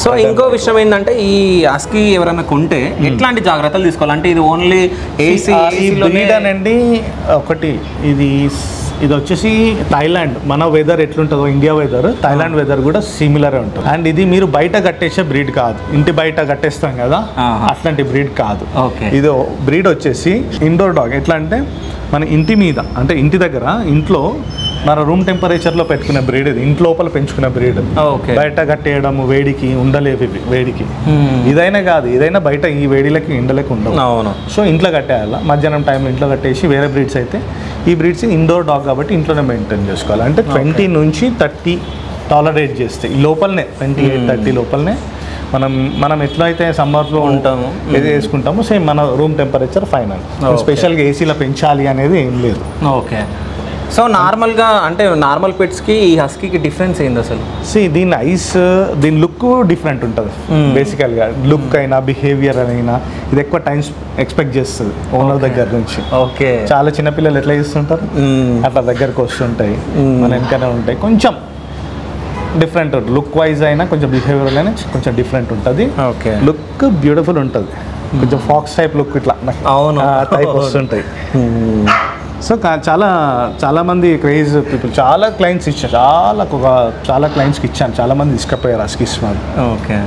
so ఇంకో విషయం ఏంటంటే ఈ హస్కీ ఎవరైనా కొంటే ఎట్లాంటి జాగ్రత్తలు తీసుకోవాలి అంటే ఇది ఓన్లీ ఏసీ బ్రీడ్ అనండి ఒకటి ఇది వచ్చేసి థాయిలాండ్ మన వెదర్ ఎట్లుంటుందో ఇండియా వెదర్ థాయిలాండ్ వెదర్ కూడా సిమిలర్ ఉంటుంది అండ్ ఇది మీరు బయట కట్టేసే బ్రీడ్ కాదు ఇంటి బయట కట్టేస్తాం కదా అట్లాంటి బ్రీడ్ కాదు ఇది బ్రీడ్ వచ్చేసి ఇండోర్ డాగ్ ఎట్లా అంటే మన ఇంటి మీద అంటే ఇంటి దగ్గర ఇంట్లో మన రూమ్ టెంపరేచర్లో పెట్టుకునే బ్రీడ్ ఇది ఇంటి లోపల పెంచుకునే బ్రీడ్ బయట కట్టేయడం వేడికి ఉండలేవు ఇవి వేడికి ఇదైనా కాదు ఇదైనా బయట ఈ వేడిలకి ఎండలకి ఉండవు సో ఇంట్లో కట్టేయాల మధ్యాహ్నం టైంలో ఇంట్లో కట్టేసి వేరే బ్రీడ్స్ అయితే ఈ బ్రీడ్స్ ఇండోర్ డాగ్ కాబట్టి ఇంట్లోనే మెయింటైన్ చేసుకోవాలి అంటే 20 నుంచి 30 టాలరేట్ చేస్తే ఈ లోపలనే 28-30 లోపలనే మనం ఎట్లా అయితే సమ్మర్లో ఉంటాము ఏది వేసుకుంటామో సేమ్ మన రూమ్ టెంపరేచర్ ఫైనల్ స్పెషల్గా ఏసీలో పెంచాలి అనేది ఏం లేదు ఓకే సో నార్మల్గా అంటే నార్మల్ పెట్స్కి ఈ హస్కీకి డిఫరెన్స్ ఏంది అసలు దీని ఐస్ దీని లుక్ డిఫరెంట్ ఉంటుంది బేసికల్గా లుక్ అయినా బిహేవియర్ అయినా ఇది ఎక్కువ టైం ఎక్స్పెక్ట్ చేస్తుంది ఓనర్ దగ్గర నుంచి ఓకే చాలా చిన్నపిల్లలు ఎట్లా చేస్తుంటారు అట్లా దగ్గరకు వస్తుంటాయి మన వెనకనే ఉంటాయి కొంచెం డిఫరెంట్ లుక్ వైజ్ అయినా కొంచెం బిహేవియర్ అయినా కొంచెం డిఫరెంట్ ఉంటుంది ఓకే లుక్ బ్యూటిఫుల్ ఉంటుంది కొంచెం ఫాక్స్ టైప్ లుక్ ఇట్లా అవును టైప్ వస్తుంటాయి సో చాలా మంది క్రేజ్ పీపుల్ చాలా క్లయింట్స్ ఇచ్చారు చాలా క్లయింట్స్కి ఇచ్చాను చాలా మంది తీసుకపోయారు హస్కీస్ ఓకే